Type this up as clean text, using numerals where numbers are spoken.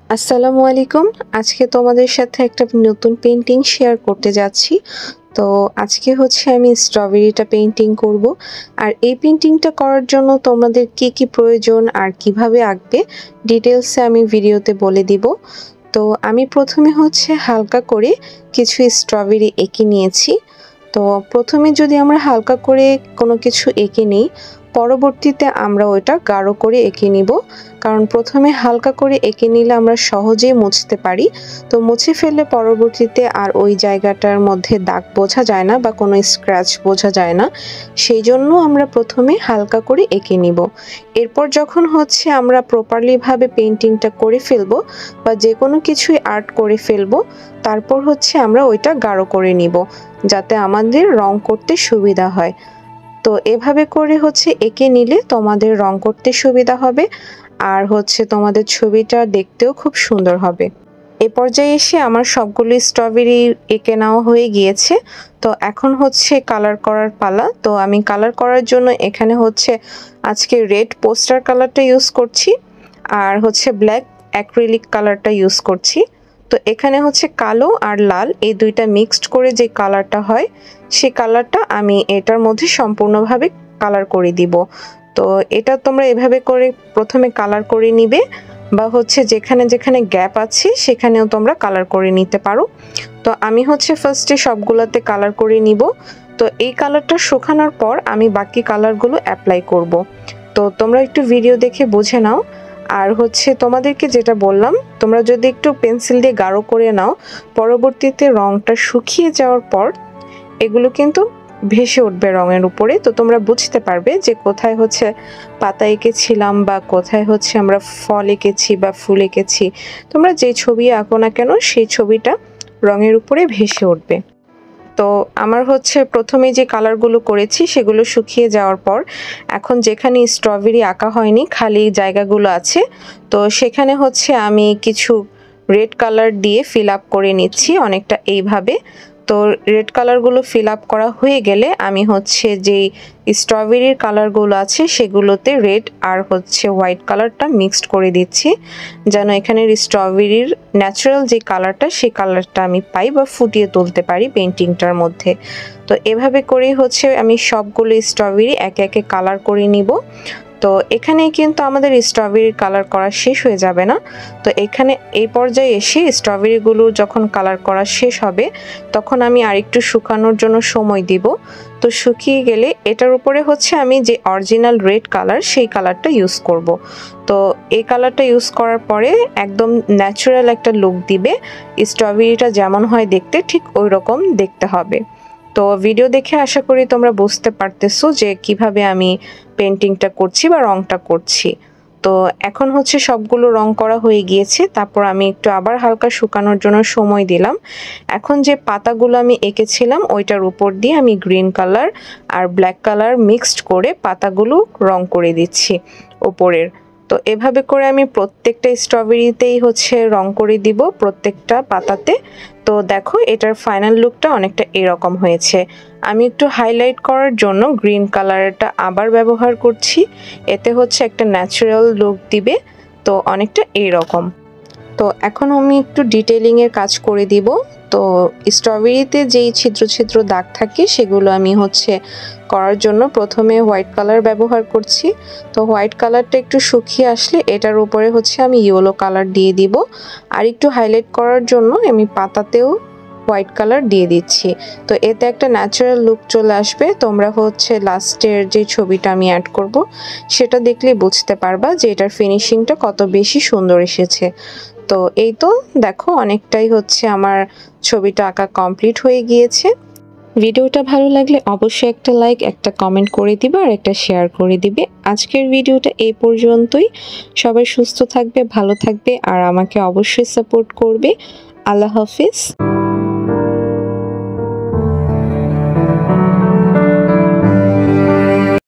আসসালামু আলাইকুম। আজকে তোমাদের সাথে একটা নতুন পেইন্টিং শেয়ার করতে যাচ্ছি। তো আজকে হচ্ছে আমি স্ট্রবেরিটা পেইন্টিং করব। আর এই পেইন্টিংটা করার জন্য তোমাদের কি প্রয়োজন আর কিভাবে আঁকবে ডিটেইলসে আমি ভিডিওতে বলে দিব। তো আমি প্রথমে হচ্ছে হালকা করে কিছু স্ট্রবেরি এঁকে নিয়েছি। তো প্রথমে যদি আমরা হালকা করে কোনো কিছু এঁকে নিই, পরবর্তীতে আমরা ওইটা গাঢ় করে এঁকে নিব। কারণ প্রথমে হালকা করে এঁকে নিলে আমরা সহজেই মুছতে পারি। তো মুছে ফেললে পরবর্তীতে আর ওই জায়গাটার মধ্যে দাগ বোঝা যায় না বা কোনো স্ক্র্যাচ বোঝা যায় না। সেই জন্য আমরা প্রথমে হালকা করে এঁকে নিব। এরপর যখন হচ্ছে আমরা প্রপারলিভাবে পেইন্টিংটা করে ফেলবো বা যে কোনো কিছুই আর্ট করে ফেলবো, তারপর হচ্ছে আমরা ওইটা গাঢ় করে নিব, যাতে আমাদের রং করতে সুবিধা হয়। তো এভাবে করে হচ্ছে এঁকে নিলে তোমাদের রং করতে সুবিধা হবে, আর হচ্ছে তোমাদের ছবিটা দেখতেও খুব সুন্দর হবে। এ পর্যায়ে এসে আমার সবগুলো স্ট্রবেরি এঁকে নেওয়া হয়ে গিয়েছে। তো এখন হচ্ছে কালার করার পালা। তো আমি কালার করার জন্য এখানে হচ্ছে আজকে রেড পোস্টার কালারটা ইউজ করছি, আর হচ্ছে ব্ল্যাক অ্যাক্রিলিক কালারটা ইউজ করছি। তো এখানে হচ্ছে কালো আর লাল এই দুইটা মিক্সড করে যে কালারটা হয়, সেই কালারটা আমি এটার মধ্যে সম্পূর্ণভাবে কালার করে দিব। তো এটা তোমরা এভাবে করে প্রথমে কালার করে নিবে, বা হচ্ছে যেখানে যেখানে গ্যাপ আছে সেখানেও তোমরা কালার করে নিতে পারো। তো আমি হচ্ছে ফার্স্টে সবগুলোতে কালার করে নিব। তো এই কালারটা শুকানোর পর আমি বাকি কালারগুলো অ্যাপ্লাই করব। তো তোমরা একটু ভিডিও দেখে বুঝে নাও। আর হচ্ছে তোমাদেরকে যেটা বললাম, তোমরা যদি একটু পেন্সিল দিয়ে গাঢ় করে নাও, পরবর্তীতে রংটা শুকিয়ে যাওয়ার পর এগুলো কিন্তু ভেসে উঠবে রঙের উপরে। তো তোমরা বুঝতে পারবে যে কোথায় হচ্ছে পাতা এঁকেছিলাম বা কোথায় হচ্ছে আমরা ফল এঁকেছি বা ফুল এঁকেছি। তোমরা যে ছবি আঁকো না কেন সেই ছবিটা রঙের উপরে ভেসে উঠবে। তো আমার হচ্ছে প্রথমে যে কালারগুলো করেছি সেগুলো শুকিয়ে যাওয়ার পর এখন যেখানে স্ট্রবেরি আঁকা হয়নি, খালি জায়গাগুলো আছে, তো সেখানে হচ্ছে আমি কিছু রেড কালার দিয়ে ফিল আপ করে নিচ্ছি অনেকটা এইভাবে। তো রেড কালারগুলো ফিল আপ করা হয়ে গেলে আমি হচ্ছে যেই স্ট্রবেরির কালারগুলো আছে সেগুলোতে রেড আর হচ্ছে হোয়াইট কালারটা মিক্সড করে দিচ্ছি, যেন এখানের স্ট্রবেরির ন্যাচারাল যে কালারটা সেই কালারটা আমি পাই বা ফুটিয়ে তুলতে পারি পেইন্টিংটার মধ্যে। তো এভাবে করেই হচ্ছে আমি সবগুলো স্ট্রবেরি একে একে কালার করে নিব। তো এখানে কিন্তু আমাদের স্ট্রবেরির কালার করা শেষ হয়ে যাবে না। তো এখানে এই পর্যায়ে এসে স্ট্রবেরিগুলো যখন কালার করা শেষ হবে, তখন আমি আরেকটু শুকানোর জন্য সময় দিব। তো শুকিয়ে গেলে এটার উপরে হচ্ছে আমি যে অরিজিনাল রেড কালার সেই কালারটা ইউজ করব। তো এই কালারটা ইউজ করার পরে একদম ন্যাচারাল একটা লুক দিবে। স্ট্রবেরিটা যেমন হয় দেখতে, ঠিক ওই রকম দেখতে হবে। তো ভিডিও দেখে আশা করি তোমরা বুঝতে পারতেছো যে কিভাবে আমি পেইন্টিংটা করছি বা রংটা করছি। তো এখন হচ্ছে সবগুলো রং করা হয়ে গিয়েছে। তারপর আমি একটু আবার হালকা শুকানোর জন্য সময় দিলাম। এখন যে পাতাগুলো আমি এঁকেছিলাম ওইটার উপর দিয়ে আমি গ্রিন কালার আর ব্ল্যাক কালার মিক্সড করে পাতাগুলো রং করে দিচ্ছি ওপরের। তো এভাবে করে আমি প্রত্যেকটা স্ট্রবেরিতেই হচ্ছে রং করে দিব, প্রত্যেকটা পাতাতে। তো দেখো এটার ফাইনাল লুকটা অনেকটা এরকম হয়েছে। আমি একটু হাইলাইট করার জন্য গ্রিন কালারটা আবার ব্যবহার করছি, এতে হচ্ছে একটা ন্যাচারাল লুক দিবে। তো অনেকটা এইরকম। তো এখন আমি একটু ডিটেলিংয়ের কাজ করে দিব। তো স্ট্রবেরিতে যেই ছিদ্র ছিদ্র দাগ থাকে সেগুলো আমি হচ্ছে করার জন্য প্রথমে হোয়াইট কালার ব্যবহার করছি। তো হোয়াইট কালারটা একটু শুকিয়ে আসলে এটার উপরে হচ্ছে আমি ইয়েলো কালার দিয়ে দিব। আর একটু হাইলাইট করার জন্য আমি পাতাতেও হোয়াইট কালার দিয়ে দিচ্ছি। তো এতে একটা ন্যাচারাল লুক চলে আসবে। তোমরা হচ্ছে লাস্টের যে ছবিটা আমি অ্যাড করব সেটা দেখলে বুঝতে পারবা যে এটার ফিনিশিংটা কত বেশি সুন্দর এসেছে। তো এই তো দেখো অনেকটাই হচ্ছে আমার ছবিটা আঁকা কমপ্লিট হয়ে গিয়েছে। ভিডিওটা ভালো লাগলে অবশ্যই একটা লাইক, একটা কমেন্ট করে দিবে আর একটা শেয়ার করে দিবে। আজকের ভিডিওটা এই পর্যন্তই। সবাই সুস্থ থাকবে, ভালো থাকবে আর আমাকে অবশ্যই সাপোর্ট করবে। আল্লাহ হাফিজ।